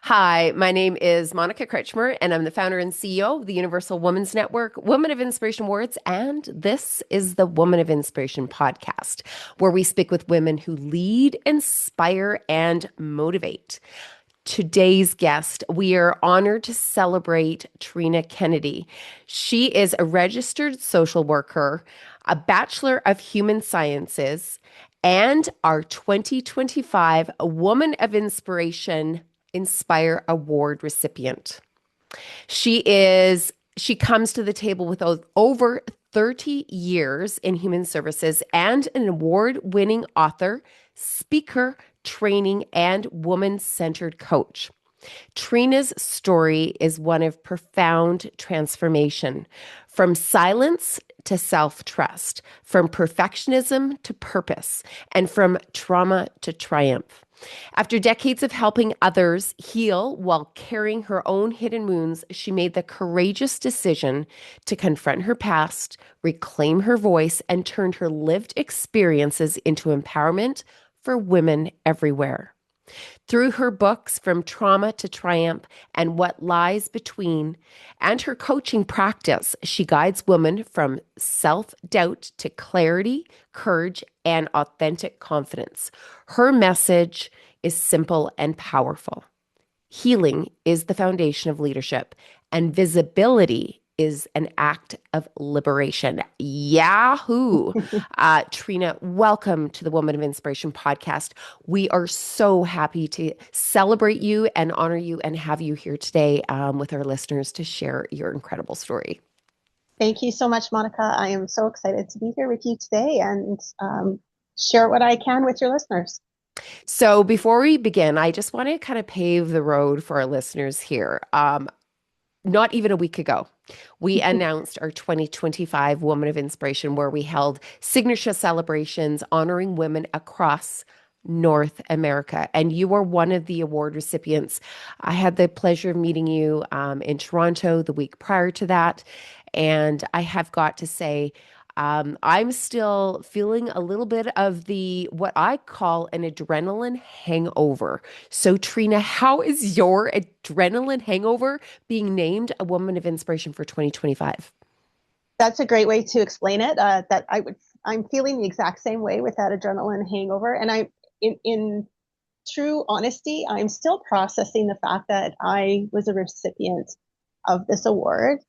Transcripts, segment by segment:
Hi, my name is Monica Kretschmer, and I'm the founder and CEO of the Universal Women's Network, Women of Inspiration Awards, and this is the Woman of Inspiration podcast, where we speak with women who lead, inspire, and motivate. Today's guest, we are honored to celebrate Trina Kennedy. She is a registered social worker, a Bachelor of Human Sciences, and our 2025 Woman of Inspiration Inspire Award recipient. She comes to the table with over 30 years in human services and an award-winning author, speaker, training, and woman-centered coach. Trina's story is one of profound transformation, from silence to self-trust, from perfectionism to purpose, and from trauma to triumph. After decades of helping others heal while carrying her own hidden wounds, she made the courageous decision to confront her past, reclaim her voice, and turn her lived experiences into empowerment for women everywhere. Through her books, From Trauma to Triumph and What Lies Between, and her coaching practice, she guides women from self doubt to clarity, courage, and authentic confidence. Her message is simple and powerful. Healing is the foundation of leadership, and visibility is an act of liberation. Yahoo! Trina, welcome to the Woman of Inspiration podcast. We are so happy to celebrate you and honor you and have you here today with our listeners to share your incredible story. Thank you so much, Monica. I am so excited to be here with you today and share what I can with your listeners. So, before we begin, I just want to kind of pave the road for our listeners here. Not even a week ago, we announced our 2025 Woman of Inspiration, where we held signature celebrations honoring women across North America. And you are one of the award recipients. I had the pleasure of meeting you in Toronto the week prior to that. And I have got to say, I'm still feeling a little bit of the what I call an adrenaline hangover. So, Trina, how is your adrenaline hangover being named a Woman of Inspiration for 2025? That's a great way to explain it. I'm feeling the exact same way with that adrenaline hangover. And in true honesty, I'm still processing the fact that I was a recipient of this award.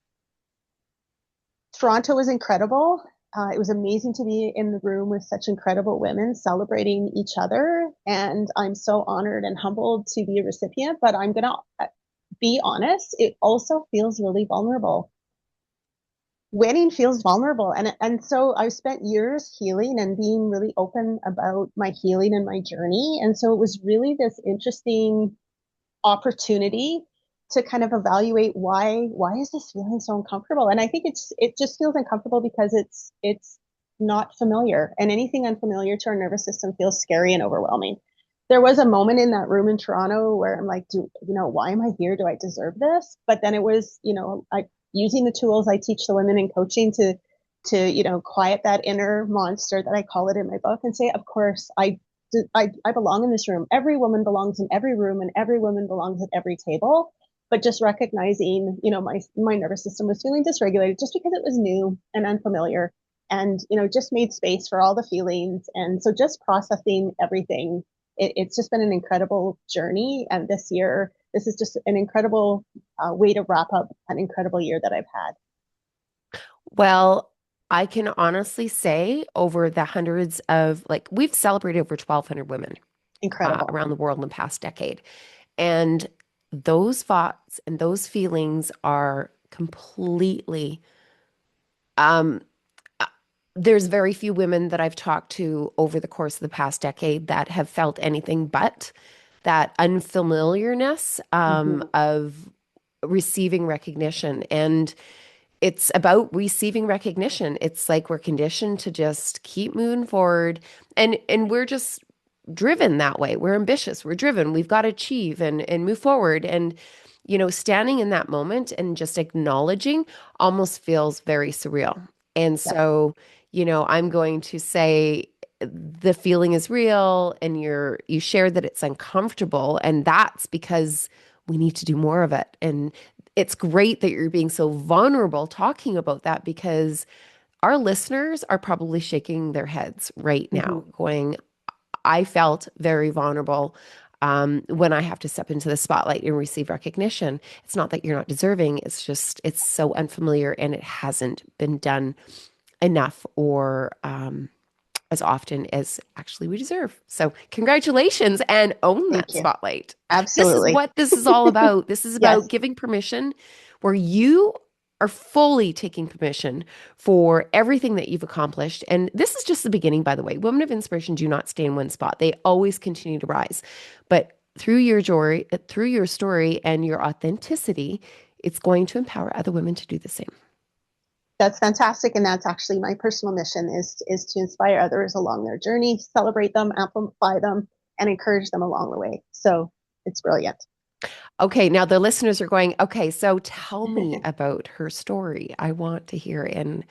Toronto was incredible. It was amazing to be in the room with such incredible women celebrating each other. And I'm so honored and humbled to be a recipient, but I'm going to be honest, it also feels really vulnerable. Winning feels vulnerable. And so I've spent years healing and being really open about my healing and my journey. And so it was really this interesting opportunity to kind of evaluate why is this feeling so uncomfortable. And I think it just feels uncomfortable because it's not familiar, and anything unfamiliar to our nervous system feels scary and overwhelming. There was a moment in that room in Toronto where I'm like, why am I here? Do I deserve this? But then it was, I using the tools I teach the women in coaching to quiet that inner monster that I call it in my book and say, of course, I belong in this room. Every woman belongs in every room, and every woman belongs at every table. But just recognizing, my nervous system was feeling dysregulated just because it was new and unfamiliar, and just made space for all the feelings. And so just processing everything. It's just been an incredible journey. And this year, this is just an incredible way to wrap up an incredible year that I've had. Well, I can honestly say over the hundreds of, we've celebrated over 1,200 women Incredible. around the world in the past decade. And those thoughts and those feelings are completely, um, uh, there's very few women that I've talked to over the course of the past decade that have felt anything but that unfamiliarness Mm-hmm. of receiving recognition. And it's about receiving recognition. It's like we're conditioned to just keep moving forward, and we're just driven that way. We're ambitious, we're driven, we've got to achieve and move forward. And standing in that moment and just acknowledging almost feels very surreal. And Yeah. so, I'm going to say the feeling is real, and you shared that it's uncomfortable, and that's because we need to do more of it. And it's great that you're being so vulnerable talking about that, because our listeners are probably shaking their heads right now, Mhm. going, I felt very vulnerable when I have to step into the spotlight and receive recognition. It's not that you're not deserving, it's just, it's so unfamiliar and it hasn't been done enough or as often as actually we deserve. So, congratulations and own Thank that you. spotlight. This is Absolutely. what this is all about. This is about Yes. giving permission where you are fully taking permission for everything that you've accomplished. And this is just the beginning, by the way. Women of inspiration do not stay in one spot, they always continue to rise. But through your story and your authenticity, it's going to empower other women to do the same. That's fantastic. And that's actually my personal mission is to inspire others along their journey, celebrate them, amplify them, and encourage them along the way. So it's brilliant. Okay, now the listeners are going, okay, so tell me about her story. I want to hear. And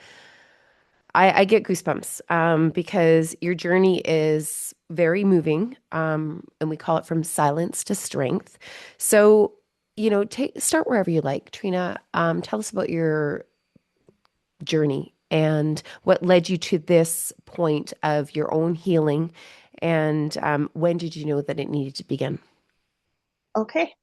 I get goosebumps because your journey is very moving, and we call it from silence to strength. So, start wherever you like. Trina, tell us about your journey and what led you to this point of your own healing, and when did you know that it needed to begin? Okay.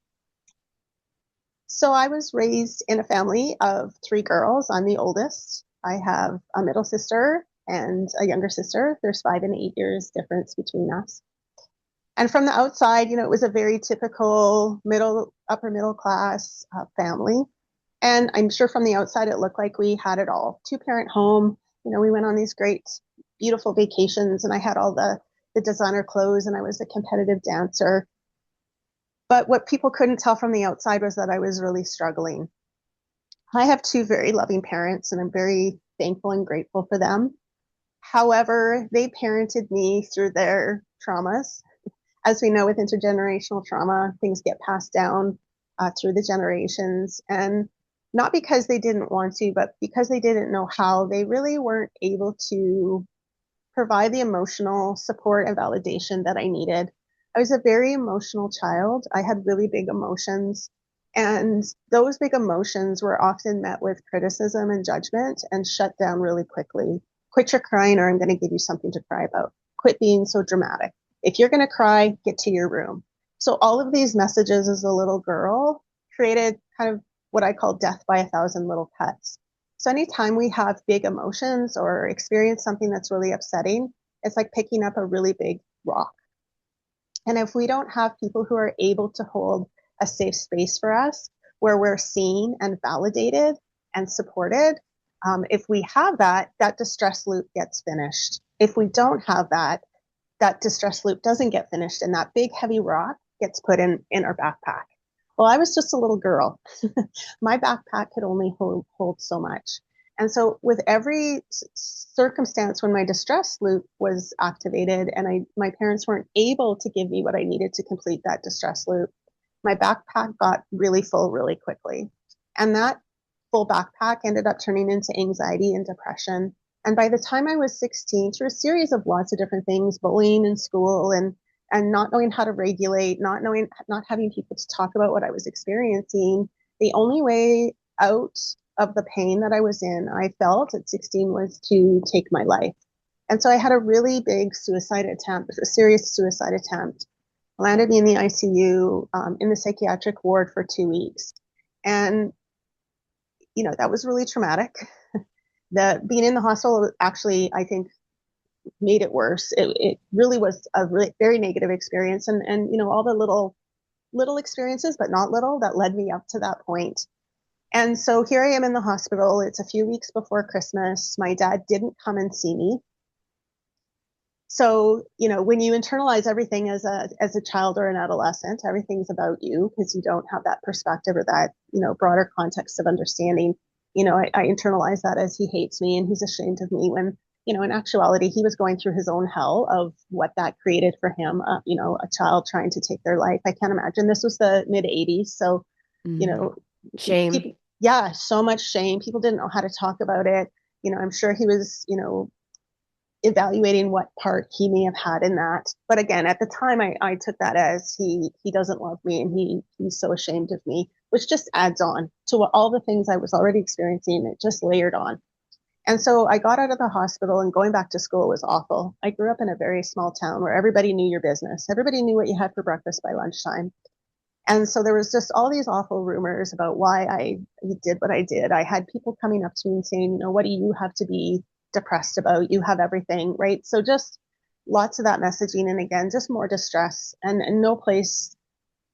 So I was raised in a family of three girls. I'm the oldest. I have a middle sister and a younger sister. There's 5 and 8 years difference between us. And from the outside, it was a very typical upper middle class family. And I'm sure from the outside, it looked like we had it all. Two-parent home. We went on these great, beautiful vacations, and I had all the designer clothes, and I was a competitive dancer. But what people couldn't tell from the outside was that I was really struggling. I have two very loving parents, and I'm very thankful and grateful for them. However, they parented me through their traumas. As we know, with intergenerational trauma, things get passed down through the generations. And not because they didn't want to, but because they didn't know how, they really weren't able to provide the emotional support and validation that I needed. I was a very emotional child. I had really big emotions. And those big emotions were often met with criticism and judgment and shut down really quickly. Quit your crying, or I'm going to give you something to cry about. Quit being so dramatic. If you're going to cry, get to your room. So, all of these messages as a little girl created kind of what I call death by 1,000 little cuts. So anytime we have big emotions or experience something that's really upsetting, it's like picking up a really big rock. And if we don't have people who are able to hold a safe space for us where we're seen and validated and supported, if we have that, that distress loop gets finished. If we don't have that, that distress loop doesn't get finished, and that big heavy rock gets put in our backpack. Well, I was just a little girl. My backpack could only hold so much. And so, with every circumstance when my distress loop was activated and my parents weren't able to give me what I needed to complete that distress loop, my backpack got really full really quickly. And that full backpack ended up turning into anxiety and depression. And by the time I was 16, through a series of lots of different things, bullying in school and not knowing how to regulate, not having people to talk about what I was experiencing, the only way out of the pain that I was in, I felt at 16, was to take my life. And so I had a really big suicide attempt, a serious suicide attempt, landed me in the ICU, in the psychiatric ward for 2 weeks. And, that was really traumatic. The being in the hospital actually, I think, made it worse. It really was a really, very negative experience, and all the little experiences, but not little, that led me up to that point. And so here I am in the hospital. It's a few weeks before Christmas. My dad didn't come and see me. So, when you internalize everything as a child or an adolescent, everything's about you because you don't have that perspective or that, broader context of understanding. I internalize that as he hates me and he's ashamed of me when, in actuality, he was going through his own hell of what that created for him. A child trying to take their life. I can't imagine. This was the mid 80s. So, you Mm. know, Shame. people, yeah, so much shame. People didn't know how to talk about it. I'm sure he was, evaluating what part he may have had in that. But again, at the time, I took that as he doesn't love me and he's so ashamed of me, which just adds on to what, all the things I was already experiencing. It just layered on. And so I got out of the hospital, and going back to school was awful. I grew up in a very small town where everybody knew your business. Everybody knew what you had for breakfast by lunchtime. And so there was just all these awful rumors about why I did what I did. I had people coming up to me and saying, you know, what do you have to be depressed about? You have everything, right? So just lots of that messaging. And again, just more distress and no place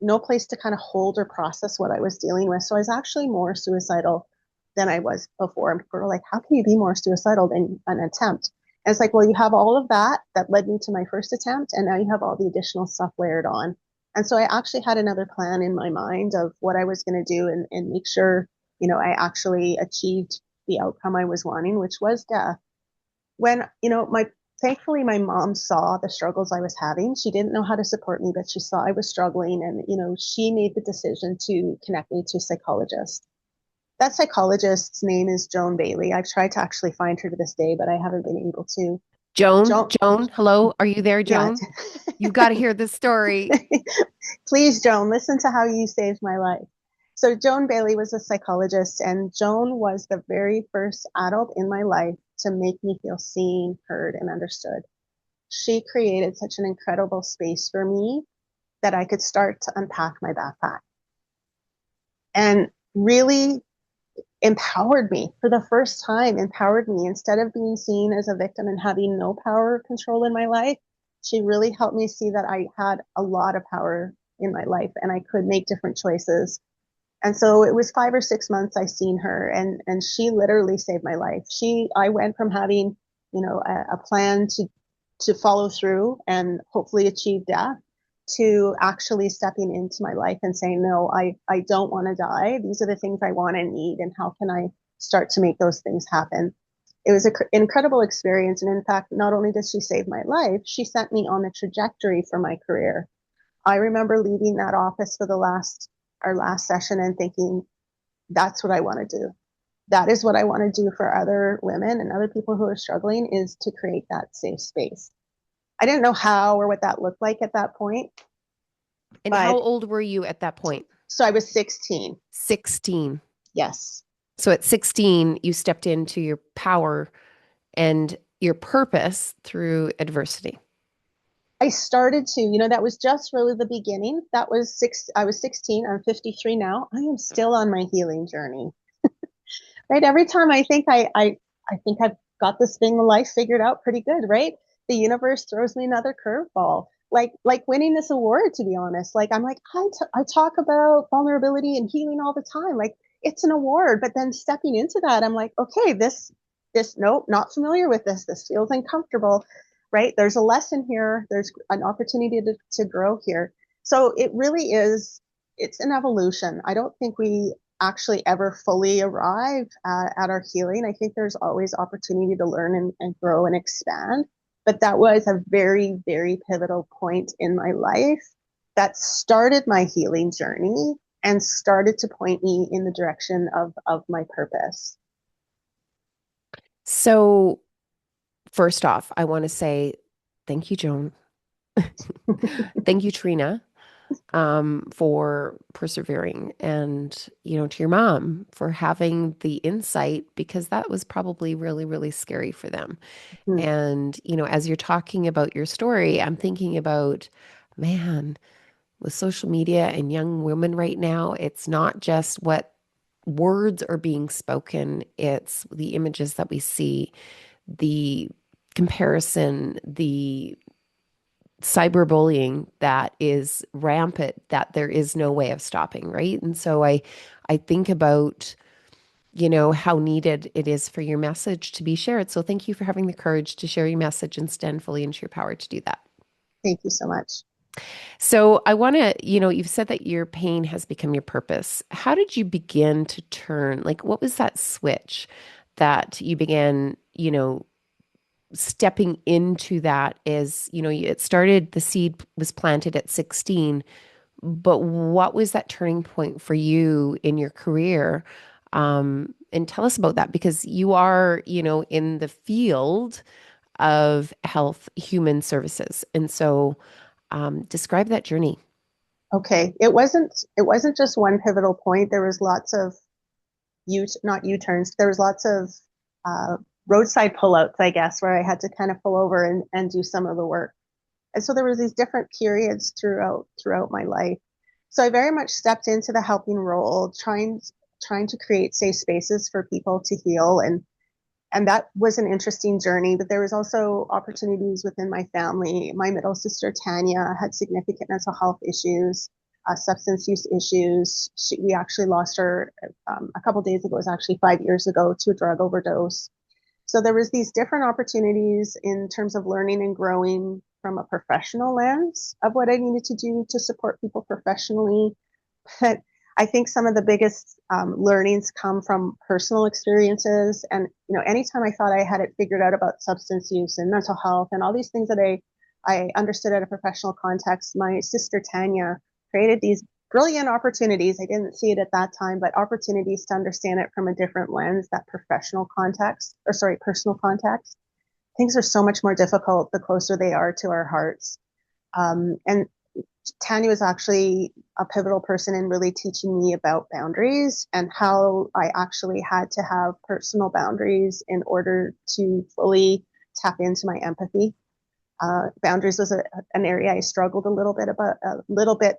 to kind of hold or process what I was dealing with. So I was actually more suicidal than I was before. And people were like, how can you be more suicidal than an attempt? And it's like, well, you have all of that that led me to my first attempt, and now you have all the additional stuff layered on. And so I actually had another plan in my mind of what I was going to do and make sure, you know, I actually achieved the outcome I was wanting, which was death. When, you know, thankfully my mom saw the struggles I was having. She didn't know how to support me, but she saw I was struggling. And, you know, she made the decision to connect me to a psychologist. That psychologist's name is Joan Bailey. I've tried to actually find her to this day, but I haven't been able to. Joan, Joan, Joan, hello. Are you there, yeah. Joan? You've got to hear this story. Please, Joan, listen to how you saved my life. So Joan Bailey was a psychologist, and Joan was the very first adult in my life to make me feel seen, heard, and understood. She created such an incredible space for me that I could start to unpack my backpack and really empowered me for the first time, empowered me instead of being seen as a victim and having no power or control in my life. She really helped me see that I had a lot of power in my life and I could make different choices. And so it was 5 or 6 months I seen her, and she literally saved my life. I went from having, you know, a plan to follow through and hopefully achieve death to actually stepping into my life and saying, no, I don't want to die. These are the things I want and need. And how can I start to make those things happen? It was an incredible experience. And in fact, not only did she save my life, she sent me on the trajectory for my career. I remember leaving that office for our last session and thinking, that's what I want to do. That is what I want to do for other women and other people who are struggling, is to create that safe space. I didn't know how or what that looked like at that point, And how but old were you at that point? so I was 16. 16. Yes. So at 16, you stepped into your power and your purpose through adversity. I started to, you know, that was just really the beginning. I was 16. I'm 53 now. I am still on my healing journey. Right. Every time I think I think I've got this thing in life figured out pretty good, right? The universe throws me another curveball. Like winning this award, to be honest. Like I'm like, I talk about vulnerability and healing all the time. Like it's an award, but then stepping into that, I'm like, okay, nope, not familiar with this. This feels uncomfortable, right? There's a lesson here. There's an opportunity to grow here. So it really is, it's an evolution. I don't think we actually ever fully arrive at our healing. I think there's always opportunity to learn and grow and expand. But that was a very, very pivotal point in my life that started my healing journey and started to point me in the direction of my purpose. So, first off, I want to say thank you, Joan. Thank you, Trina, for persevering, and to your mom for having the insight, because that was probably really, really scary for them. Mhm. And as you're talking about your story, I'm thinking about, man, with social media and young women right now, it's not just what words are being spoken, it's the images that we see, the comparison, the cyberbullying that is rampant, that there is no way of stopping, right? And so I think about how needed it is for your message to be shared. So thank you for having the courage to share your message and stand fully into your power to do that. Thank you so much. So I want to, you've said that your pain has become your purpose. How did you begin to turn? Like, what was that switch that you began, stepping into that? As, it started, the seed was planted at 16, but what was that turning point for you in your career? And tell us about that, because you are, in the field of health human services. And so describe that journey. Okay. It wasn't just one pivotal point. There was lots of not U-turns. There was lots of uh, roadside pullouts, I guess, where I had to kind of pull over and do some of the work. And so there was these different periods throughout my life. So I very much stepped into the helping role, trying to create safe spaces for people to heal, and that was an interesting journey. But there was also opportunities within my family. My middle sister Tanya had significant mental health issues, substance use issues. We actually lost her a couple of days ago. It was actually 5 years ago to a drug overdose. So there was these different opportunities in terms of learning and growing from a professional lens of what I needed to do to support people professionally. But I think some of the biggest learnings come from personal experiences. And, anytime I thought I had it figured out about substance use and mental health and all these things that I understood at a professional context, my sister Tanya created these brilliant opportunities. I didn't see it at that time, but opportunities to understand it from a different lens, that personal context. Things are so much more difficult the closer they are to our hearts. And Tanya was actually a pivotal person in really teaching me about boundaries and how I actually had to have personal boundaries in order to fully tap into my empathy. Boundaries was an area I struggled a little bit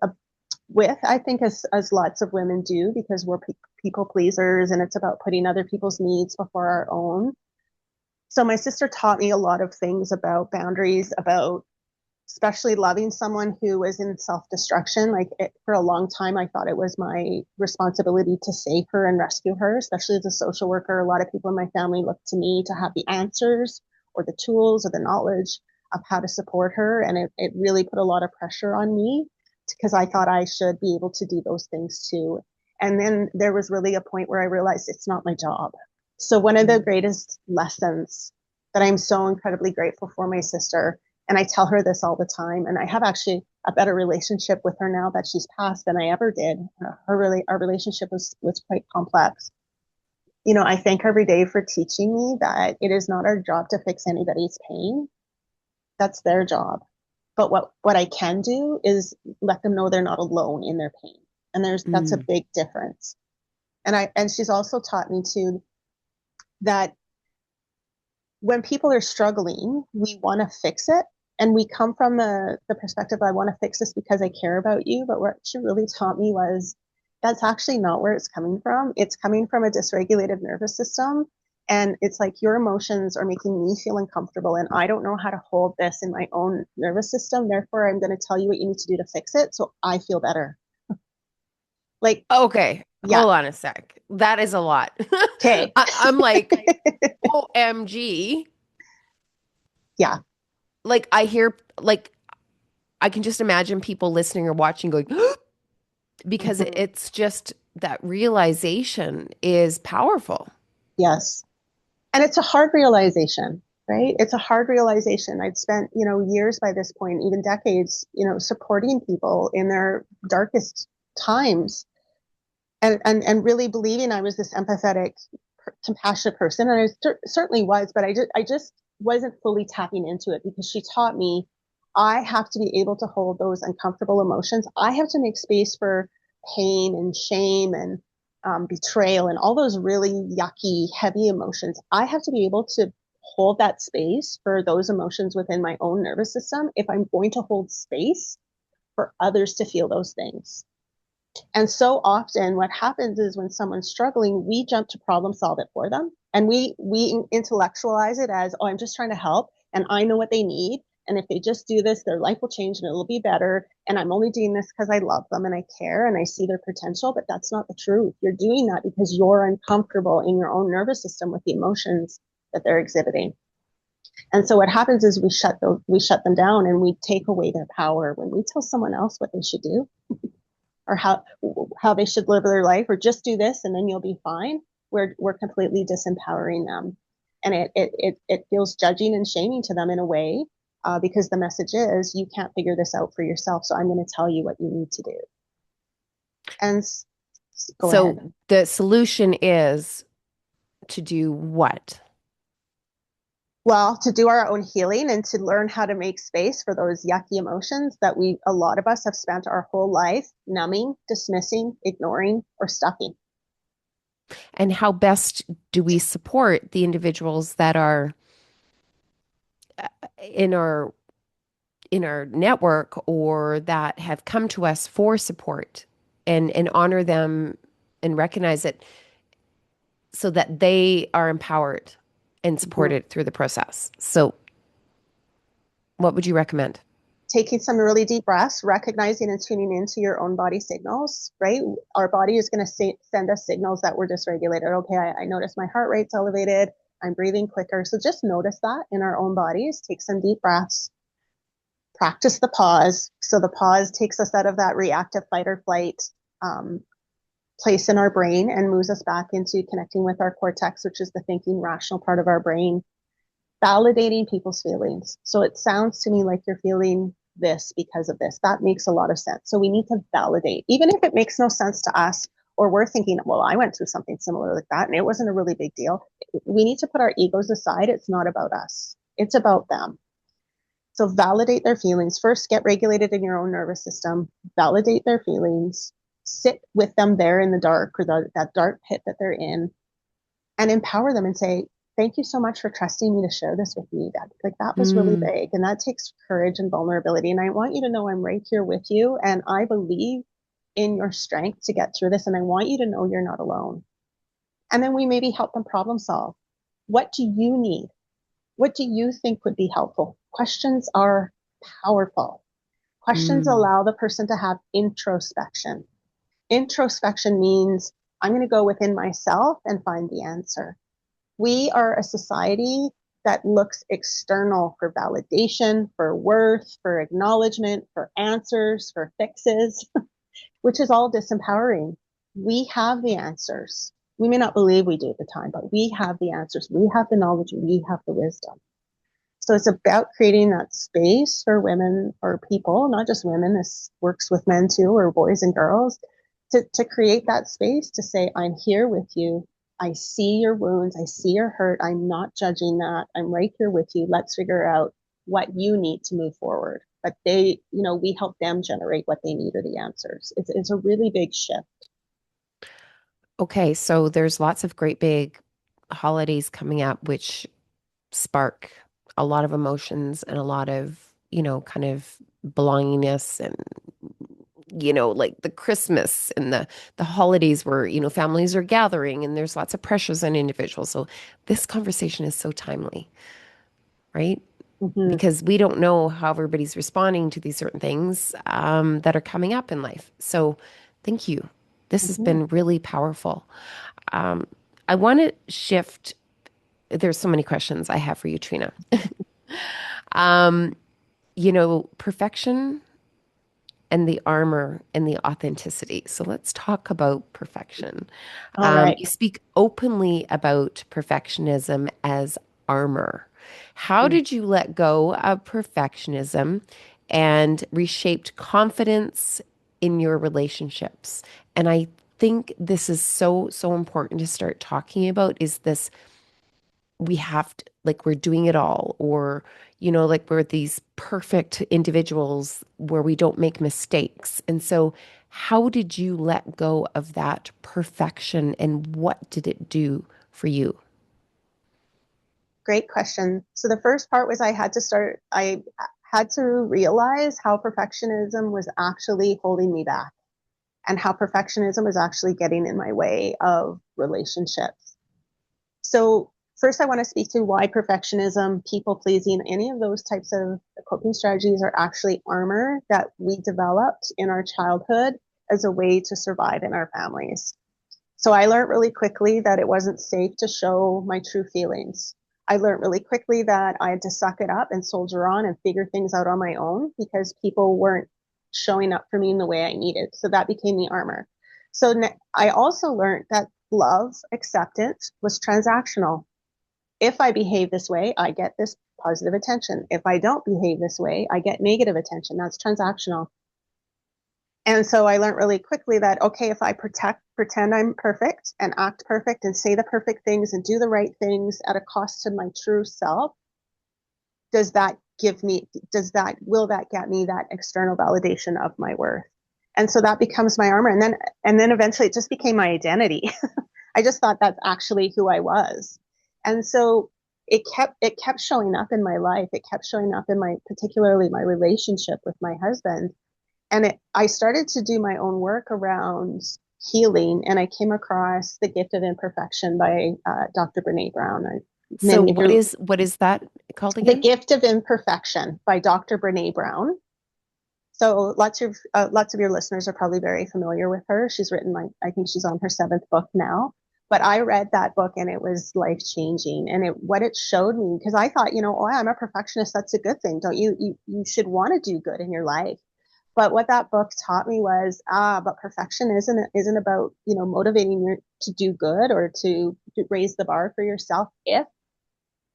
with, I think, as lots of women do, because we're people pleasers and it's about putting other people's needs before our own. So my sister taught me a lot of things about boundaries, about especially loving someone who was in self-destruction. For a long time, I thought it was my responsibility to save her and rescue her, especially as a social worker. A lot of people in my family looked to me to have the answers or the tools or the knowledge of how to support her. And it really put a lot of pressure on me because I thought I should be able to do those things too. And then there was really a point where I realized it's not my job. So one of the greatest lessons that I'm so incredibly grateful for my sister, and I tell her this all the time, and I have actually a better relationship with her now that she's passed than I ever did. Our relationship was quite complex. I thank her every day for teaching me that it is not our job to fix anybody's pain. That's their job. But what I can do is let them know they're not alone in their pain. And that's a Mm. big difference. And she's also taught me too that when people are struggling, we want to fix it. And we come from the perspective, I want to fix this because I care about you. But what she really taught me was that's actually not where it's coming from. It's coming from a dysregulated nervous system. And it's like your emotions are making me feel uncomfortable. And I don't know how to hold this in my own nervous system. Therefore, I'm going to tell you what you need to do to fix it so I feel better. Like, Okay, yeah, hold on a sec. That is a lot. okay. I'm like, OMG. Yeah, Like, I can just imagine people listening or watching going, because mhm, it's just that realization is powerful. yes. And it's a hard realization, right? It's a hard realization. I'd spent, years by this point, even decades, supporting people in their darkest times and really believing I was this empathetic, compassionate person. And certainly was, but I just wasn't fully tapping into it because she taught me I have to be able to hold those uncomfortable emotions. I have to make space for pain and shame and betrayal and all those really yucky, heavy emotions. I have to be able to hold that space for those emotions within my own nervous system if I'm going to hold space for others to feel those things. And so often what happens is when someone's struggling, we jump to problem solve it for them. And we intellectualize it as, oh, I'm just trying to help and I know what they need. And if they just do this, their life will change and it'll be better. And I'm only doing this because I love them and I care and I see their potential. But that's not the truth. You're doing that because you're uncomfortable in your own nervous system with the emotions that they're exhibiting. And so what happens is we shut them down and we take away their power when we tell someone else what they should do or how they should live their life, or just do this and then you'll be fine. We're completely disempowering them, and it feels judging and shaming to them in a way, because the message is you can't figure this out for yourself, so I'm going to tell you what you need to do. And go ahead. So the solution is to do what? Well, to do our own healing and to learn how to make space for those yucky emotions that a lot of us have spent our whole life numbing, dismissing, ignoring, or stuffing. And how best do we support the individuals that are in our network or that have come to us for support and honor them and recognize it so that they are empowered and Mhm. supported through the process. So, what would you recommend? Taking some really deep breaths, recognizing and tuning into your own body signals, right? Our body is going to send us signals that we're dysregulated. Okay, I notice my heart rate's elevated. I'm breathing quicker. So just notice that in our own bodies. Take some deep breaths. Practice the pause. So the pause takes us out of that reactive fight or flight um, place in our brain and moves us back into connecting with our cortex, which is the thinking, rational part of our brain, validating people's feelings. So it sounds to me like you're feeling this because of this. That makes a lot of sense. So we need to validate, even if it makes no sense to us, or we're thinking, well, I went through something similar like that and it wasn't a really big deal. We need to put our egos aside. It's not about us, it's about them. So validate their feelings. First, get regulated in your own nervous system, validate their feelings, sit with them there in the dark or that dark pit that they're in, and empower them and say, thank you so much for trusting me to share this with me. That was really Mm, big. And that takes courage and vulnerability. And I want you to know I'm right here with you. And I believe in your strength to get through this. And I want you to know you're not alone. And then we maybe help them problem solve. What do you need? What do you think would be helpful? Questions are powerful. Questions mm, allow the person to have introspection. Introspection means I'm going to go within myself and find the answer. We are a society that looks external for validation, for worth, for acknowledgement, for answers, for fixes, which is all disempowering. We have the answers. We may not believe we do at the time, but we have the answers. We have the knowledge. We have the wisdom. So it's about creating that space for women or people, not just women, this works with men too, or boys and girls, to create that space to say, I'm here with you. I see your wounds. I see your hurt. I'm not judging that. I'm right here with you. Let's figure out what you need to move forward. But we help them generate what they need or the answers. It's a really big shift. okay, so there's lots of great big holidays coming up, which spark a lot of emotions and a lot of, kind of belongingness and, like the Christmas and the holidays where, families are gathering and there's lots of pressures on individuals. So this conversation is so timely, right? Mm-hmm. Because we don't know how everybody's responding to these certain things that are coming up in life. So thank you. This has Mm-hmm. been really powerful. Um, I want to shift. There's so many questions I have for you, Trina. Um, perfection and the armor and the authenticity. So let's talk about perfection. All right. You speak openly about perfectionism as armor. How Mm. did you let go of perfectionism and reshaped confidence in your relationships? And I think this is so, so important to start talking about is this we have to, like, we're doing it all, or, like we're these perfect individuals where we don't make mistakes. And so, how did you let go of that perfection and what did it do for you? Great question. So the first part was I had to realize how perfectionism was actually holding me back and how perfectionism was actually getting in my way of relationships. So first I want to speak to why perfectionism, people pleasing, any of those types of coping strategies are actually armor that we developed in our childhood as a way to survive in our families. So I learned really quickly that it wasn't safe to show my true feelings. I learned really quickly that I had to suck it up and soldier on and figure things out on my own because people weren't showing up for me in the way I needed. So that became the armor. So I also learned that love, acceptance was transactional. If I behave this way, I get this positive attention. If I don't behave this way, I get negative attention. That's transactional. And so I learned really quickly that, okay, if I pretend I'm perfect and act perfect and say the perfect things and do the right things at a cost to my true self, does that will that get me that external validation of my worth? And so that becomes my armor. And then eventually it just became my identity. I just thought that's actually who I was. And so it kept showing up in my life. It kept showing up in particularly my relationship with my husband. And I started to do my own work around healing, and I came across The Gift of Imperfection by Dr. Brene Brown. So Many of your what is that called The again? Gift of Imperfection by Dr. Brene Brown. So lots of your listeners are probably very familiar with her. She's written, I think she's on her seventh book now. But I read that book and it was life changing. And what it showed me, because I thought, oh, I'm a perfectionist. That's a good thing. Don't you? You should want to do good in your life. But what that book taught me was, but perfection isn't about, motivating you to do good or to raise the bar for yourself if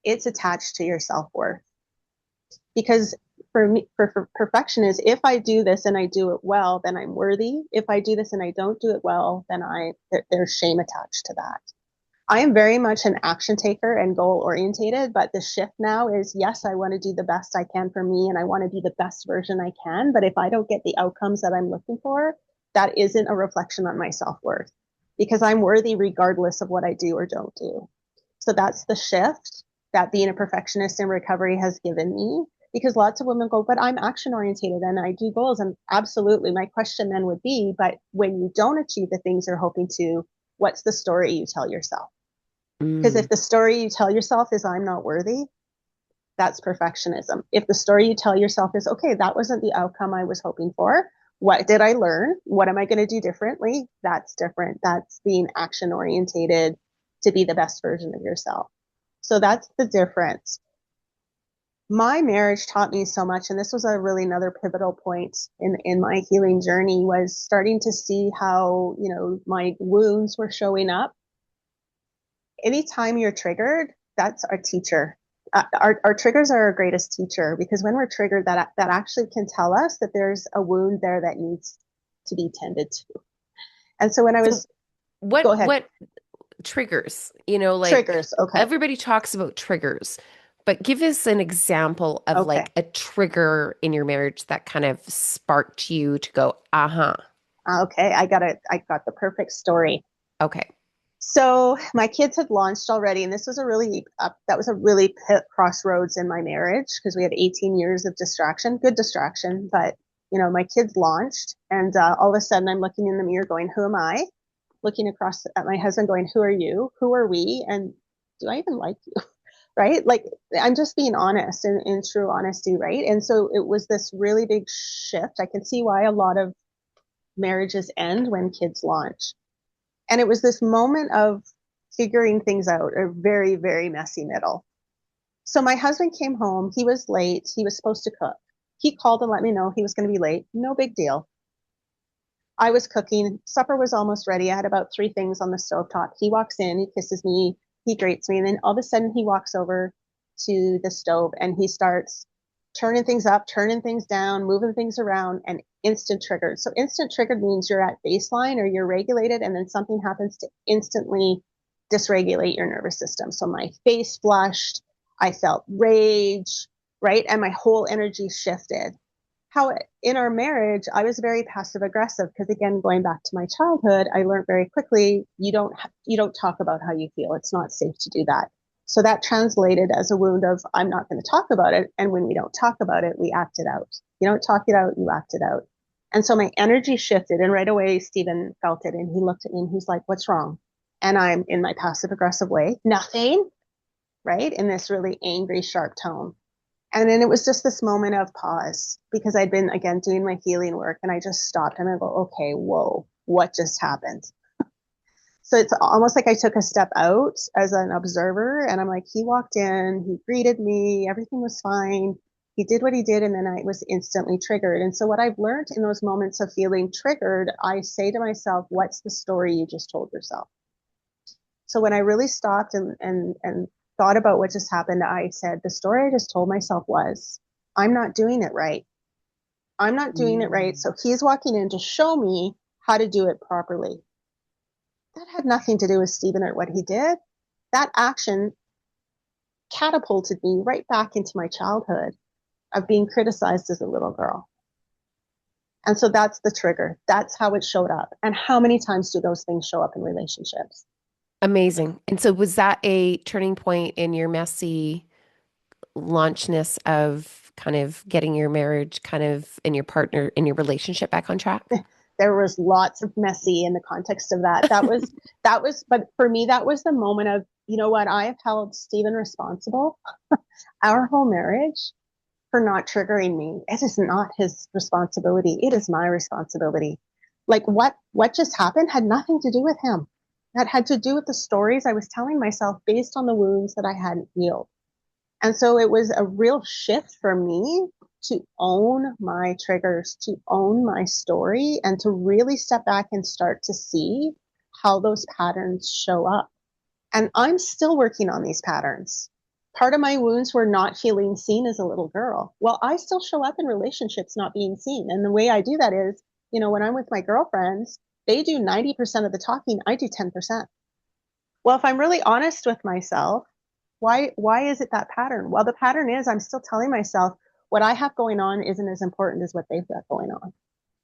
it's attached to your self-worth. Because for me, for perfection is, if I do this and I do it well, then I'm worthy. If I do this and I don't do it well, then there's shame attached to that. I am very much an action taker and goal orientated, but the shift now is, yes, I want to do the best I can for me and I want to be the best version I can. But if I don't get the outcomes that I'm looking for, that isn't a reflection on my self-worth, because I'm worthy regardless of what I do or don't do. So that's the shift that being a perfectionist in recovery has given me, because lots of women go, but I'm action orientated and I do goals. And absolutely, my question then would be, but when you don't achieve the things you're hoping to, what's the story you tell yourself? Because if Mm. the story you tell yourself is, I'm not worthy, that's perfectionism. If the story you tell yourself is, okay, that wasn't the outcome I was hoping for, what did I learn? What am I going to do differently? That's different. That's being action orientated to be the best version of yourself. So that's the difference. My marriage taught me so much, and this was a really another pivotal point in my healing journey, was starting to see how, my wounds were showing up. Anytime you're triggered, that's our teacher. Our triggers are our greatest teacher, because when we're triggered, that actually can tell us that there's a wound there that needs to be tended to. And so when I So was, go ahead, what triggers? Like triggers. Okay. everybody talks about triggers, but give us an example of Okay. like a trigger in your marriage that kind of sparked you to go, uh-huh. Okay. I got it. I got the perfect story. Okay. So my kids had launched already, and this was that was a really crossroads in my marriage, because we had 18 years of distraction, good distraction, but my kids launched, and all of a sudden I'm looking in the mirror going, who am I? Looking across at my husband going, who are you? Who are we? And do I even like you? Right? Like, I'm just being honest, in true honesty, right? And so it was this really big shift. I can see why a lot of marriages end when kids launch. And it was this moment of figuring things out, a very, very messy middle. So my husband came home. He was late. He was supposed to cook. He called and let me know he was going to be late. No big deal. I was cooking. Supper was almost ready. I had about 3 things on the stovetop. He walks in, he kisses me, he greets me, and then all of a sudden he walks over to the stove and he starts turning things up, turning things down, moving things around, and instant triggered. So instant triggered means you're at baseline or you're regulated, and then something happens to instantly dysregulate your nervous system. So my face flushed, I felt rage, right? And my whole energy shifted. How in our marriage, I was very passive aggressive, because again, going back to my childhood, I learned very quickly, you don't talk about how you feel. It's not safe to do that. So that translated as a wound of, I'm not going to talk about it. And when we don't talk about it, we act it out. You don't talk it out, you act it out. And so my energy shifted, and right away, Stephen felt it, and he looked at me and he's like, what's wrong? And I'm in my passive aggressive way, nothing, right? In this really angry, sharp tone. And then it was just this moment of pause, because I'd been, again, doing my healing work, and I just stopped and I go, okay, whoa, what just happened? So it's almost like I took a step out as an observer, and I'm like, he walked in, he greeted me, everything was fine. He did what he did, and then I was instantly triggered. And so what I've learned in those moments of feeling triggered, I say to myself, what's the story you just told yourself? So when I really stopped and thought about what just happened, I said, the story I just told myself was, I'm not doing it right. I'm not doing it right. Mm. So he's walking in to show me how to do it properly. That had nothing to do with Stephen or what he did. That action catapulted me right back into my childhood of being criticized as a little girl. And so that's the trigger. That's how it showed up. And how many times do those things show up in relationships? Amazing. And so was that a turning point in your messy launchness of kind of getting your marriage kind of and your partner in your relationship back on track? There was lots of messy in the context of that. But for me, that was the moment of, you know what, I have held Stephen responsible, our whole marriage, for not triggering me. It is not his responsibility. It is my responsibility. Like what just happened had nothing to do with him. That had to do with the stories I was telling myself based on the wounds that I hadn't healed. And so it was a real shift for me to own my triggers, to own my story, and to really step back and start to see how those patterns show up. And I'm still working on these patterns. Part of my wounds were not feeling seen as a little girl. Well, I still show up in relationships not being seen. And the way I do that is, when I'm with my girlfriends, they do 90% of the talking, I do 10%. Well, if I'm really honest with myself, why is it that pattern? Well, the pattern is I'm still telling myself what I have going on isn't as important as what they've got going on.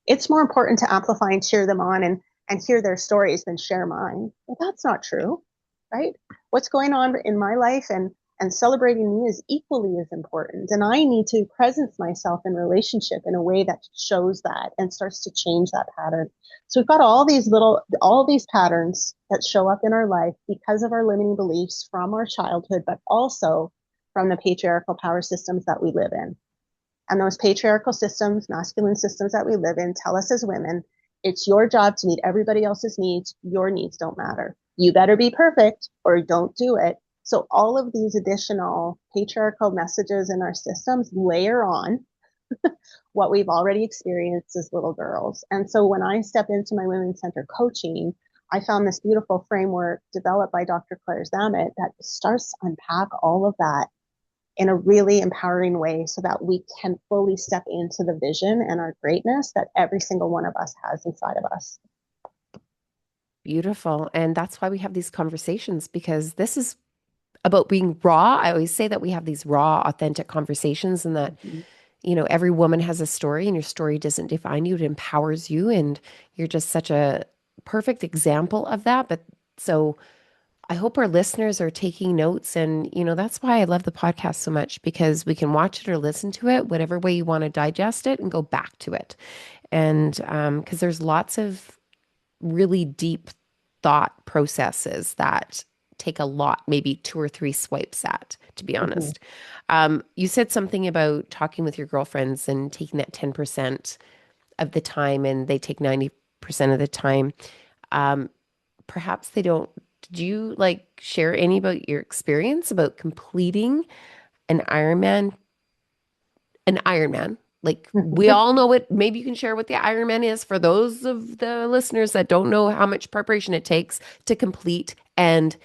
It's more important to amplify and cheer them on and hear their stories than share mine. Well, that's not true, right? What's going on in my life and celebrating me is equally as important. And I need to presence myself in relationship in a way that shows that and starts to change that pattern. So we've got all these patterns that show up in our life because of our limiting beliefs from our childhood, but also from the patriarchal power systems that we live in. And those patriarchal systems, masculine systems that we live in tell us as women, it's your job to meet everybody else's needs. Your needs don't matter. You better be perfect or don't do it. So all of these additional patriarchal messages in our systems layer on what we've already experienced as little girls. And so when I step into my women-centered coaching, I found this beautiful framework developed by Dr. Claire Zammit that starts to unpack all of that in a really empowering way so that we can fully step into the vision and our greatness that every single one of us has inside of us. Beautiful. And that's why we have these conversations because this is about being raw. I always say that we have these raw, authentic conversations and that, Mm-hmm. every woman has a story and your story doesn't define you. It empowers you. And you're just such a perfect example of that. But so I hope our listeners are taking notes. And, that's why I love the podcast so much because we can watch it or listen to it, whatever way you want to digest it and go back to it. And because there's lots of really deep thought processes that take a lot, maybe two or three swipes at, to be Mm-hmm. honest. You said something about talking with your girlfriends and taking that 10% of the time and they take 90% of the time. Um, Perhaps they don't. Did you like share any about your experience about completing an Ironman? An Ironman. Like we all know it. Maybe you can share what the Ironman is for those of the listeners that don't know how much preparation it takes to complete and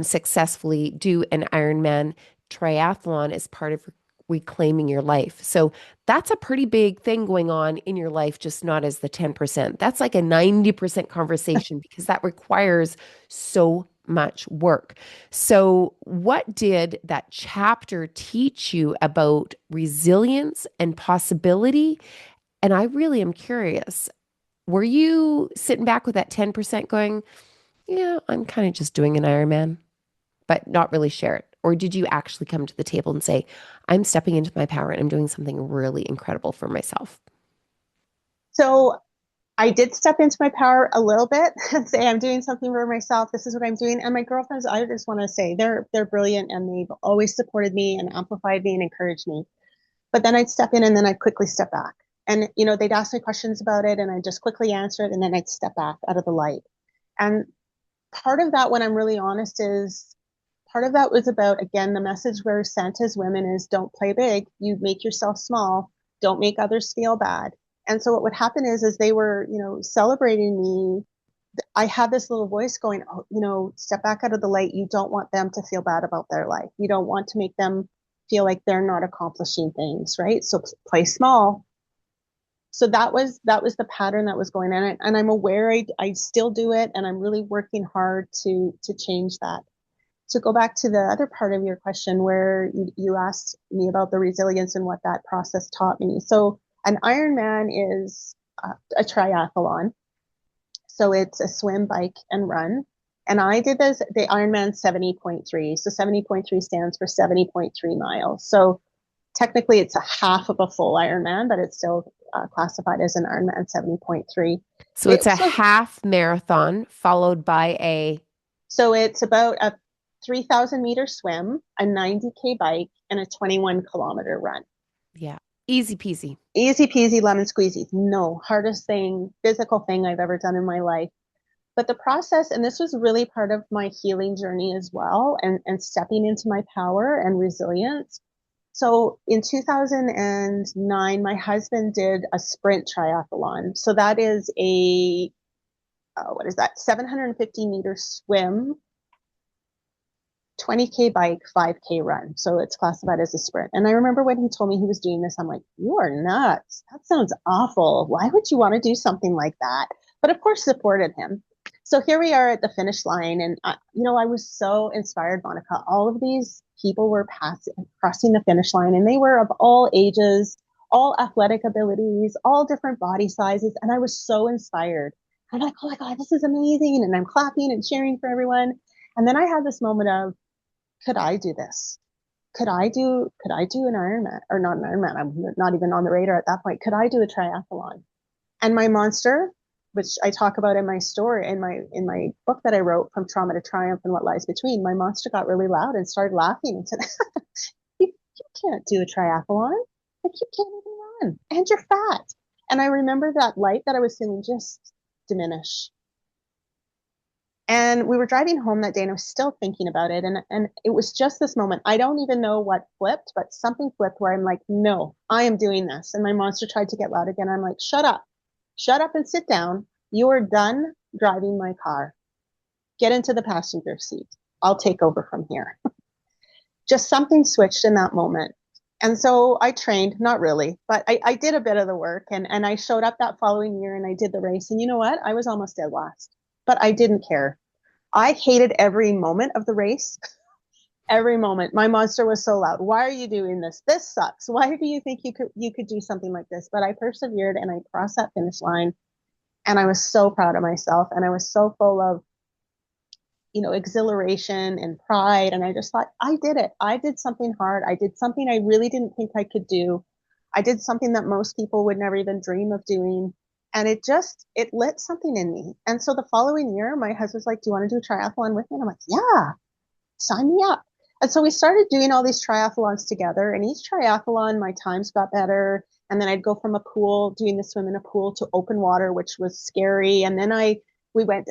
successfully do an Ironman triathlon as part of reclaiming your life. So that's a pretty big thing going on in your life, just not as the 10%. That's like a 90% conversation because that requires so much work. So, what did that chapter teach you about resilience and possibility? And I really am curious. Were you sitting back with that 10% going, yeah, I'm kind of just doing an Ironman, but not really share it? Or did you actually come to the table and say, I'm stepping into my power and I'm doing something really incredible for myself? So I did step into my power a little bit and say, I'm doing something for myself. This is what I'm doing. And my girlfriends, I just want to say they're brilliant and they've always supported me and amplified me and encouraged me. But then I'd step in and then I'd quickly step back. And, they'd ask me questions about it and I'd just quickly answer it. And then I'd step back out of the light. And part of that, when I'm really honest, is part of that was about, again, the message we're sent as women is don't play big. You make yourself small. Don't make others feel bad. And so what would happen is, as they were, celebrating me, I had this little voice going, oh, step back out of the light. You don't want them to feel bad about their life. You don't want to make them feel like they're not accomplishing things, right? So play small. So that was the pattern that was going on, and I'm aware I still do it, and I'm really working hard to change that. to go back to the other part of your question where you asked me about the resilience and what that process taught me. So an Ironman is a triathlon. So it's a swim, bike, and run. And I did the Ironman 70.3. So 70.3 stands for 70.3 miles. So technically it's a half of a full Ironman, but it's still classified as an Ironman 70.3. So it's a half marathon followed by a. So it's about a 3,000-meter swim, a 90K bike, and a 21-kilometer run. Yeah. Easy peasy. Easy peasy lemon squeezy. No, hardest thing, physical thing I've ever done in my life. But the process, and this was really part of my healing journey as well, and stepping into my power and resilience. So in 2009, my husband did a sprint triathlon. So that is what is that? 750-meter swim, 20K bike, 5K run. So it's classified as a sprint. And I remember when he told me he was doing this, I'm like, you are nuts. That sounds awful. Why would you want to do something like that? But of course, supported him. So here we are at the finish line. And, I was so inspired, Monica. All of these people were crossing the finish line, and they were of all ages, all athletic abilities, all different body sizes. And I was so inspired. I'm like, oh my God, this is amazing. And I'm clapping and cheering for everyone. And then I had this moment of, could I do this? Could I do an Ironman, or not an Ironman? I'm not even on the radar at that point. Could I do a triathlon? And my monster, which I talk about in my story, in my book that I wrote, From Trauma to Triumph and What Lies Between, my monster got really loud and started laughing and said, you can't do a triathlon. Like, you can't even run, and you're fat. And I remember that light that I was feeling just diminish. And we were driving home that day, and I was still thinking about it. And it was just this moment. I don't even know what flipped, but something flipped where I'm like, no, I am doing this. And my monster tried to get loud again. I'm like, shut up and sit down. You are done driving my car. Get into the passenger seat. I'll take over from here. Just something switched in that moment. And so I trained, not really, but I did a bit of the work, and I showed up that following year and I did the race. And you know what? I was almost dead last, but I didn't care. I hated every moment of the race. Every moment. My monster was so loud. Why are you doing this? This sucks. Why do you think you could do something like this? But I persevered, and I crossed that finish line, and I was so proud of myself, and I was so full of exhilaration and pride. And I just thought, I did it. I did something hard. I did something I really didn't think I could do. I did something that most people would never even dream of doing. And it lit something in me. And so the following year, my husband's like, do you want to do a triathlon with me? And I'm like, yeah, sign me up. And so we started doing all these triathlons together. And each triathlon, my times got better. And then I'd go from a pool, doing the swim in a pool, to open water, which was scary. And then we went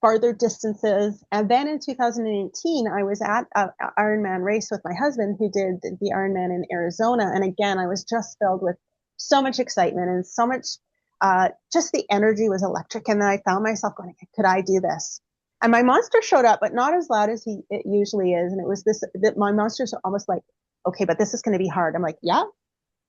farther distances. And then in 2018, I was at an Ironman race with my husband, who did the Ironman in Arizona. And again, I was just filled with so much excitement and so much, just the energy was electric. And then I found myself going, could I do this? And my monster showed up, but not as loud as it usually is. And it was my monster's almost like, okay, but this is going to be hard. I'm like, yeah,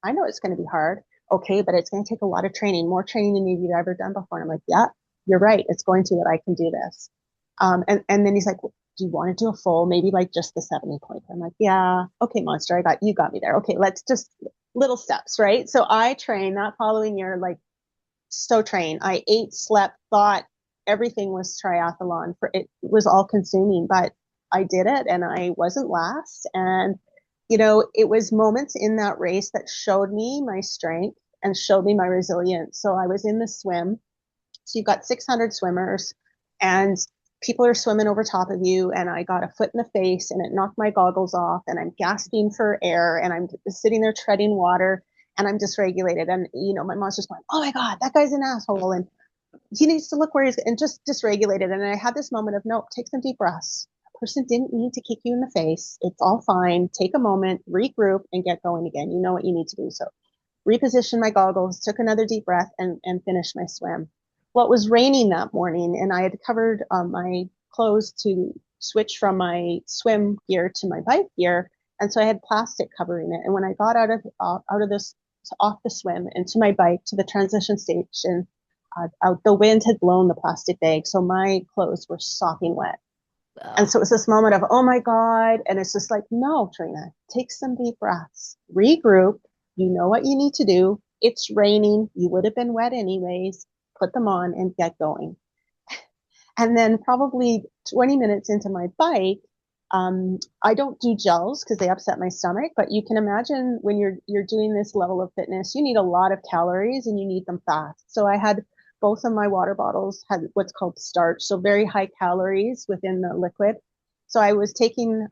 I know it's going to be hard. Okay, but it's going to take a lot of training, more training than maybe you've ever done before. And I'm like, yeah, you're right. It's going to, but I can do this. And then he's like, well, do you want to do a full, maybe like just the 70 point? I'm like, yeah, okay, monster, you got me there. Okay, let's just little steps, right? So I trained that following year, like so trained. I ate, slept, thought everything was triathlon. It was all consuming, but I did it, and I wasn't last. And it was moments in that race that showed me my strength and showed me my resilience. So I was in the swim. So you've got 600 swimmers, and people are swimming over top of you, and I got a foot in the face, and it knocked my goggles off, and I'm gasping for air, and I'm sitting there treading water, and I'm dysregulated. And my monster's going, oh my God, that guy's an asshole, and he needs to look where he's, and just dysregulated. And I had this moment of, no, take some deep breaths. A person didn't need to kick you in the face. It's all fine. Take a moment, regroup, and get going again. You know what you need to do. So reposition my goggles, took another deep breath, and finished my swim. Well, it was raining that morning, and I had covered my clothes to switch from my swim gear to my bike gear, and so I had plastic covering it. And when I got out of this, off the swim, into my bike to the transition station, out the wind had blown the plastic bag, so my clothes were sopping wet. And Ugh. so it was this moment of, oh my God. And it's just like, no, Trina, take some deep breaths, regroup. You know what you need to do. It's raining. You would have been wet anyways. Put them on and get going. And then probably 20 minutes into my bike, I don't do gels because they upset my stomach, but you can imagine when you're doing this level of fitness, you need a lot of calories and you need them fast. So I had both of my water bottles had what's called starch, so very high calories within the liquid. So I was drinking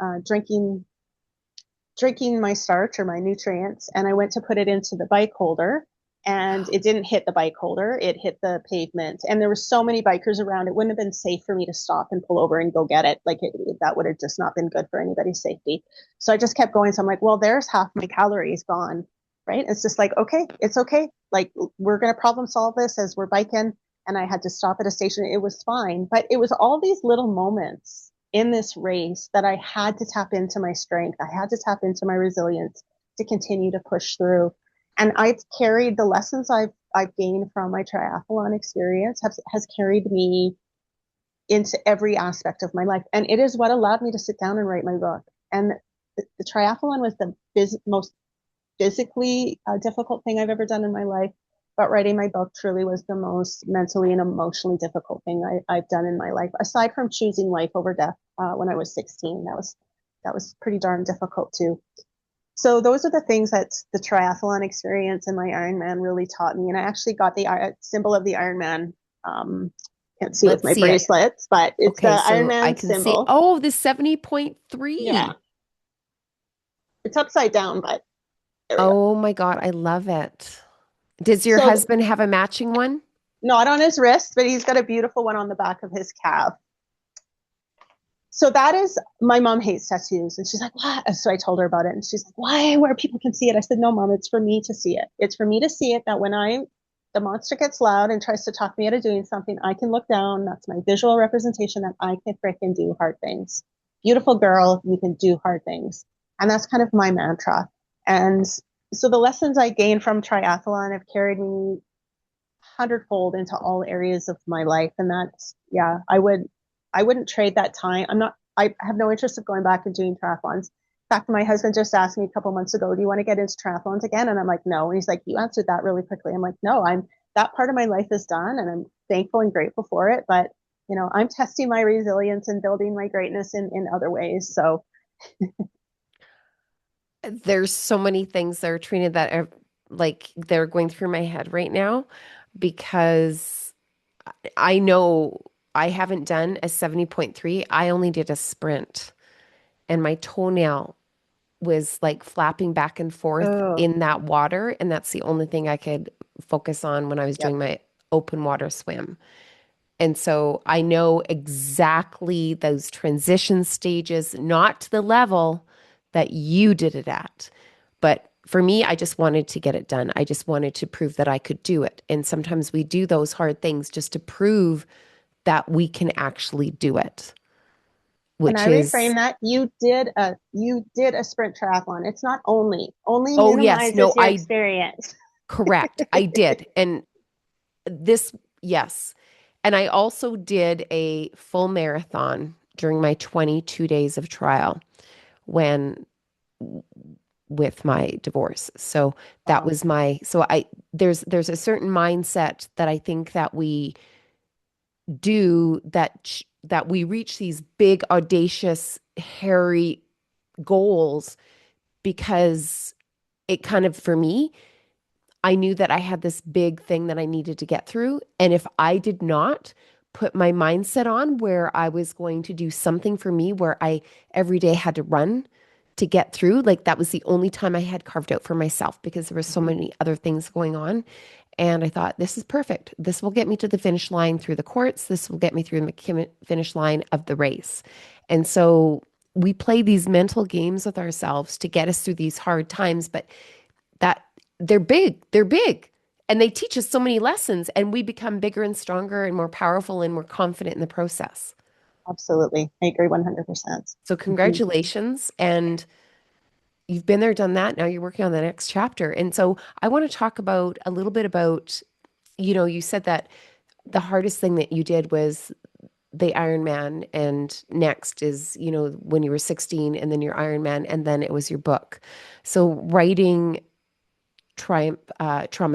my starch or my nutrients, and I went to put it into the bike holder, and it didn't hit the bike holder, it hit the pavement. And there were so many bikers around, it wouldn't have been safe for me to stop and pull over and go get it. That would have just not been good for anybody's safety. So I just kept going. So I'm like, well, there's half my calories gone, right? It's just like, okay, it's okay. Like, we're going to problem solve this as we're biking. And I had to stop at a station. It was fine. But it was all these little moments in this race that I had to tap into my strength. I had to tap into my resilience to continue to push through. And I've carried the lessons I've gained from my triathlon experience has carried me into every aspect of my life. And it is what allowed me to sit down and write my book. And the triathlon was the most physically difficult thing I've ever done in my life. But writing my book truly was the most mentally and emotionally difficult thing I've done in my life, aside from choosing life over death when I was 16. That was pretty darn difficult too. So those are the things that the triathlon experience and my Ironman really taught me. And I actually got the symbol of the Ironman. Um, can't see with Let's my see it. bracelets, but it's the Okay, so I Ironman can see, symbol. oh, the Yeah, 70.3. it's upside down, but there we go. Oh my God, I love it. Does your So husband have a matching one? not on his wrist, but he's got a beautiful one on the back of his calf. So that is, my mom hates tattoos. And she's like, what? So I told her about it. And she's like, why? Where people can see it. I said, no, mom, it's for me to see it. It's for me to see it that when the monster gets loud and tries to talk me out of doing something, I can look down. That's my visual representation that I can fricking do hard things. Beautiful girl, you can do hard things. And that's kind of my mantra. And so the lessons I gained from triathlon have carried me hundredfold into all areas of my life. And that's, yeah, I wouldn't trade that time. I have no interest of going back and doing triathlons. In fact, my husband just asked me a couple months ago, do you want to get into triathlons again? And I'm like, no. And he's like, you answered that really quickly. I'm like, no, that part of my life is done and I'm thankful and grateful for it. But, I'm testing my resilience and building my greatness in other ways. So There's so many things there, Trina, that are like they're going through my head right now because I know I haven't done a 70.3. I only did a sprint and my toenail was like flapping back and forth oh, in that water. And that's the only thing I could focus on when I was yep. doing my open water swim. And so I know exactly those transition stages, not to the level that you did it at. But for me, I just wanted to get it done. I just wanted to prove that I could do it. And sometimes we do those hard things just to prove that we can actually do it, Can I which reframe is, that? You did a sprint triathlon. It's not only oh, yes, no, minimizes your I experience. correct. I did. And this, yes. And I also did a full marathon during my 22 days of trial when with my divorce. So that Wow. was my so I there's a certain mindset that I think that we do that we reach these big audacious hairy goals because it kind of for me I knew that I had this big thing that I needed to get through. And if I did not put my mindset on where I was going to do something for me, where I every day had to run to get through, like that was the only time I had carved out for myself because there were so Mhm. many other things going on. And I thought, this is perfect. This will get me to the finish line through the courts. This will get me through the finish line of the race. And so we play these mental games with ourselves to get us through these hard times, but that they're big and they teach us so many lessons and we become bigger and stronger and more powerful and more confident in the process. Absolutely. I agree 100%. So Mhm. congratulations, and you've been there, done that. Now you're working on the next chapter. And so I want to talk about a little bit about, you said that the hardest thing that you did was the Ironman, and next is, when you were 16 and then your Ironman, and then it was your book. So writing Trauma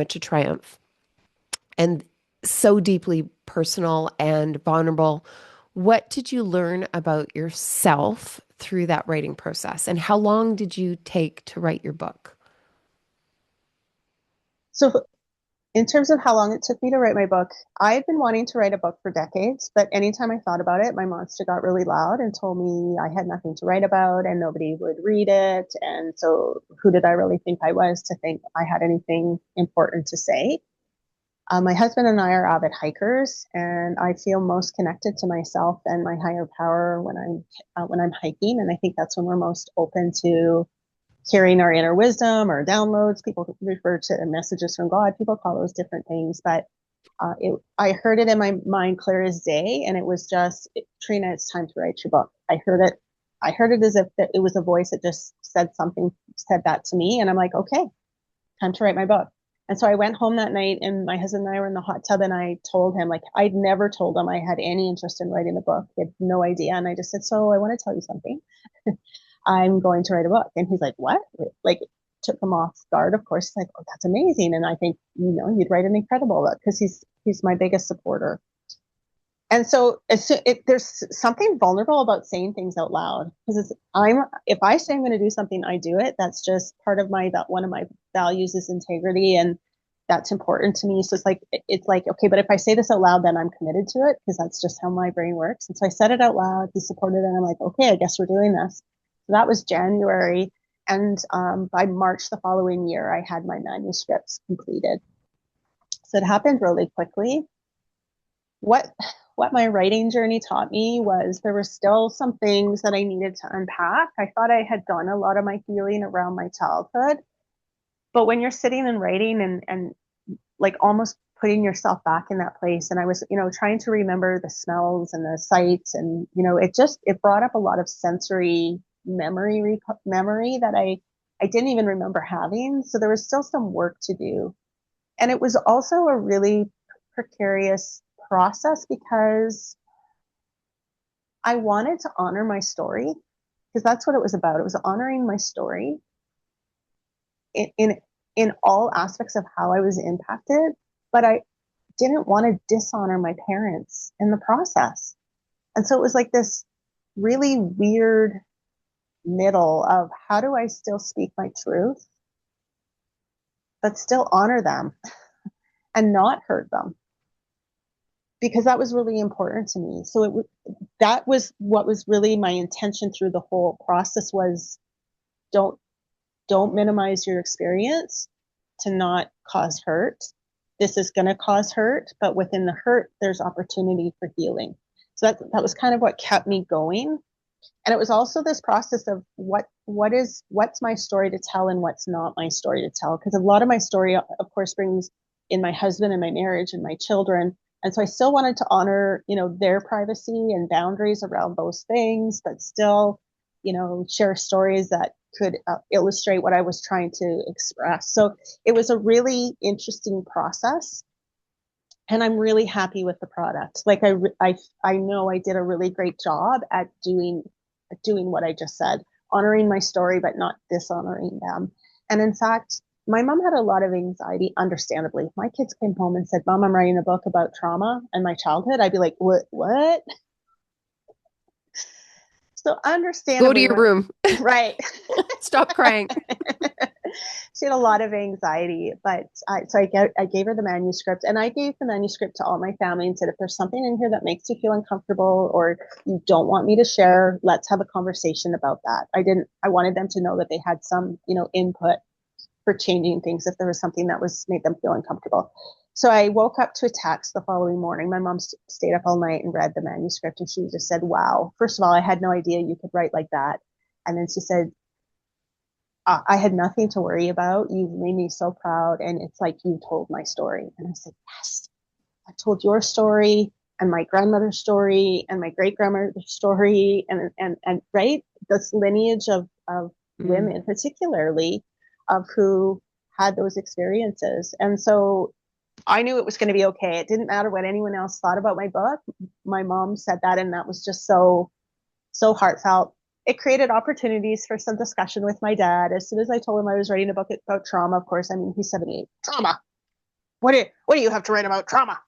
to Triumph, and so deeply personal and vulnerable. What did you learn about yourself through that writing process? And how long did you take to write your book? So in terms of how long it took me to write my book, I've been wanting to write a book for decades, but anytime I thought about it, my monster got really loud and told me I had nothing to write about and nobody would read it. And so who did I really think I was to think I had anything important to say? My husband and I are avid hikers, and I feel most connected to myself and my higher power when I'm hiking. And I think that's when we're most open to hearing our inner wisdom or downloads. People refer to messages from God. People call those different things, but I heard it in my mind clear as day, and it was just, Trina, it's time to write your book. I heard it. I heard it as if it was a voice that just said that to me, and I'm like, okay, time to write my book. And so I went home that night, and my husband and I were in the hot tub, and I told him, like, I'd never told him I had any interest in writing a book. He had no idea. And I just said, so I want to tell you something. I'm going to write a book. And he's like, what? Like, took him off guard, of course. He's like, oh, that's amazing. And I think, you'd write an incredible book, because he's my biggest supporter. And so there's something vulnerable about saying things out loud, because if I say I'm going to do something, I do it. That's just part of one of my values is integrity, and that's important to me. So it's like, okay, but if I say this out loud, then I'm committed to it, because that's just how my brain works. And so I said it out loud. He supported it, and I'm like, okay, I guess we're doing this. So that was January, and by March the following year, I had my manuscripts completed. So it happened really quickly. What my writing journey taught me was there were still some things that I needed to unpack. I thought I had done a lot of my healing around my childhood, but when you're sitting and writing and like almost putting yourself back in that place, and I was, trying to remember the smells and the sights, and it brought up a lot of sensory memory that I didn't even remember having. So there was still some work to do. And it was also a really precarious process, because I wanted to honor my story, because that's what it was about. It was honoring my story in all aspects of how I was impacted, but I didn't want to dishonor my parents in the process. And so it was like this really weird middle of, how do I still speak my truth, but still honor them and not hurt them? Because that was really important to me. So that was what was really my intention through the whole process, was don't minimize your experience to not cause hurt. This is going to cause hurt, but within the hurt, there's opportunity for healing. So that was kind of what kept me going. And it was also this process of what's my story to tell and what's not my story to tell. Because a lot of my story, of course, brings in my husband and my marriage and my children. And so I still wanted to honor, their privacy and boundaries around those things, but still, share stories that could illustrate what I was trying to express. So it was a really interesting process, and I'm really happy with the product. Like I know I did a really great job at doing what I just said, honoring my story, but not dishonoring them. And in fact, my mom had a lot of anxiety, understandably. If my kids came home and said, Mom, I'm writing a book about trauma and my childhood, I'd be like, what? So Go to understandably, your room. right. Stop crying. She had a lot of anxiety, but I gave her the manuscript, and I gave the manuscript to all my family and said, if there's something in here that makes you feel uncomfortable or you don't want me to share, let's have a conversation about that. I wanted them to know that they had some, input for changing things if there was something that made them feel uncomfortable. So I woke up to a text the following morning. My mom stayed up all night and read the manuscript, and she just said, wow, first of all, I had no idea you could write like that. And then she said, I had nothing to worry about. You've made me so proud. And it's like you told my story. And I said, yes, I told your story and my grandmother's story and my great grandmother's story. And right, this lineage of women, particularly, of who had those experiences. And so I knew it was going to be okay. It didn't matter what anyone else thought about my book. My mom said that, and that was just so heartfelt. It created opportunities for some discussion with my dad. As soon as I told him I was writing a book about trauma, of course, I mean, he's 78. Trauma. What do you have to write about trauma?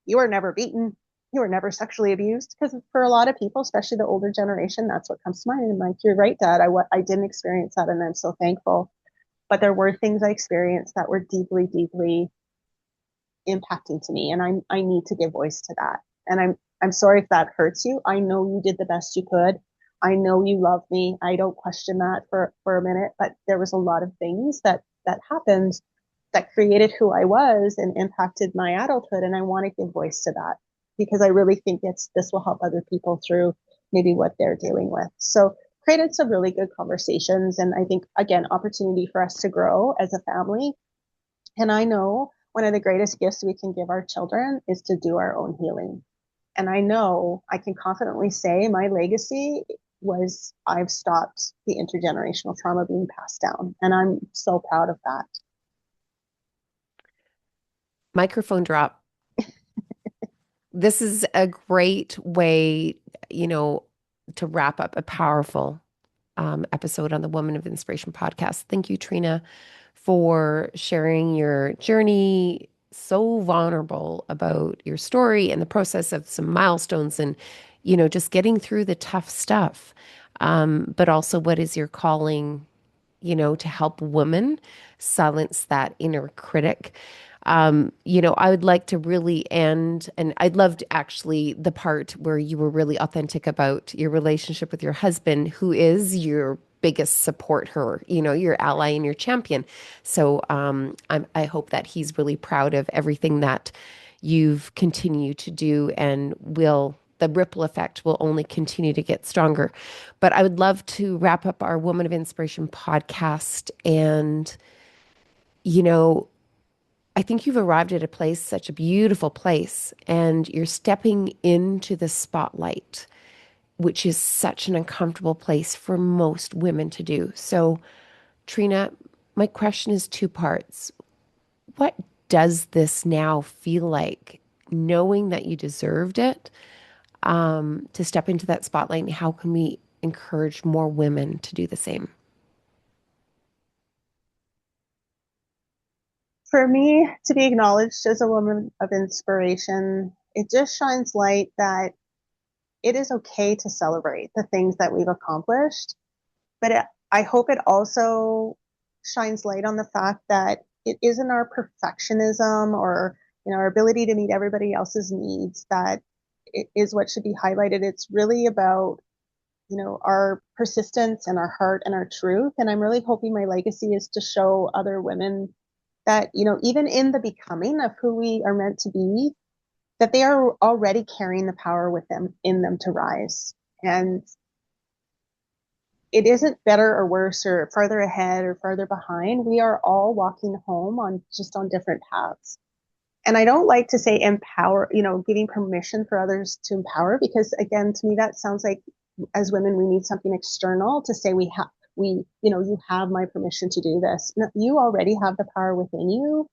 You were never beaten. You were never sexually abused. Because for a lot of people, especially the older generation, that's what comes to mind. And I'm like, you're right, Dad. I didn't experience that, and I'm so thankful. But there were things I experienced that were deeply, deeply impacting to me, and I need to give voice to that. And I'm sorry if that hurts you. I know you did the best you could. I know you love me. I don't question that for a minute, but there was a lot of things that happened that created who I was and impacted my adulthood, and I want to give voice to that because I really think this will help other people through maybe what they're dealing with. So created some really good conversations, and I think again opportunity for us to grow as a family. And I know one of the greatest gifts we can give our children is to do our own healing. And I know I can confidently say my legacy was I've stopped the intergenerational trauma being passed down. And I'm so proud of that. Microphone drop. This is a great way, you know, to wrap up a powerful episode on the Woman of Inspiration podcast. Thank you, Trina, for sharing your journey, so vulnerable about your story and the process of some milestones and, just getting through the tough stuff. But also, what is your calling, to help women silence that inner critic? I would like to really end, and I'd loved actually the part where you were really authentic about your relationship with your husband, who is your biggest support her, your ally and your champion. So I hope that he's really proud of everything that you've continued to do and the ripple effect will only continue to get stronger. But I would love to wrap up our Woman of Inspiration podcast and, you know, I think you've arrived at a place, such a beautiful place, and you're stepping into the spotlight, which is such an uncomfortable place for most women to do. So, Trina, my question is two parts. What does this now feel like, knowing that you deserved it, to step into that spotlight? And how can we encourage more women to do the same? For me to be acknowledged as a woman of inspiration, it just shines light that it is okay to celebrate the things that we've accomplished. But I hope it also shines light on the fact that it isn't our perfectionism or our ability to meet everybody else's needs that is what should be highlighted. It's really about our persistence and our heart and our truth. And I'm really hoping my legacy is to show other women that even in the becoming of who we are meant to be, that they are already carrying the power with them in them to rise. And it isn't better or worse or farther ahead or farther behind. We are all walking home on different paths. And I don't like to say empower, giving permission for others to empower, because again, to me, that sounds like as women, we need something external to say you have my permission to do this. No, you already have the power within you.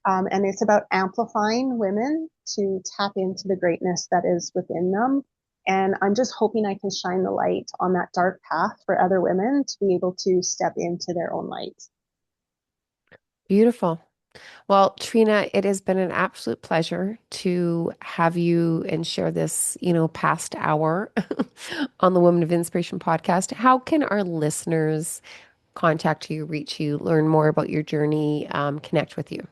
And it's about amplifying women to tap into the greatness that is within them. And I'm just hoping I can shine the light on that dark path for other women to be able to step into their own light. Beautiful. Well, Trina, it has been an absolute pleasure to have you and share this, past hour on the Women of Inspiration podcast. How can our listeners contact you, reach you, learn more about your journey, connect with you?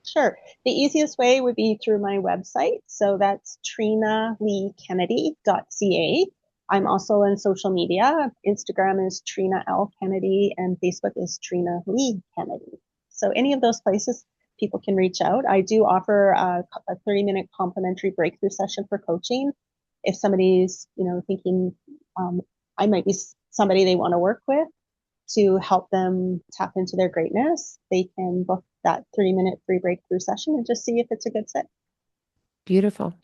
Sure. The easiest way would be through my website. So that's trinaleekennedy.ca. I'm also on social media. Instagram is Trina L. Kennedy and Facebook is Trina Lee Kennedy. So any of those places, people can reach out. I do offer a 30-minute complimentary breakthrough session for coaching. If somebody's, thinking I might be somebody they want to work with to help them tap into their greatness, they can book that 3-minute free breakthrough session and just see if it's a good fit. Beautiful.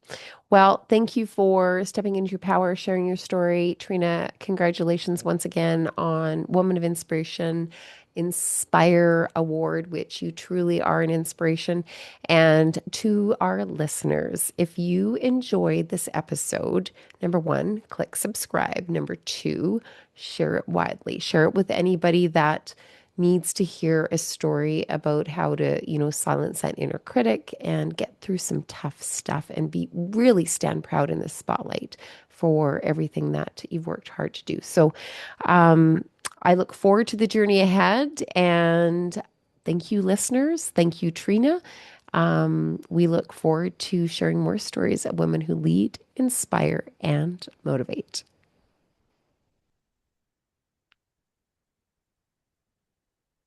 Well, thank you for stepping into your power, sharing your story. Trina, congratulations once again on Woman of Inspiration Inspire Award, which you truly are an inspiration. And to our listeners, if you enjoyed this episode, number one, click subscribe. Number two, share it widely. Share it with anybody that needs to hear a story about how to, silence that inner critic and get through some tough stuff and be really stand proud in the spotlight for everything that you've worked hard to do. So, I look forward to the journey ahead and thank you, listeners. Thank you, Trina. We look forward to sharing more stories of women who lead, inspire, and motivate.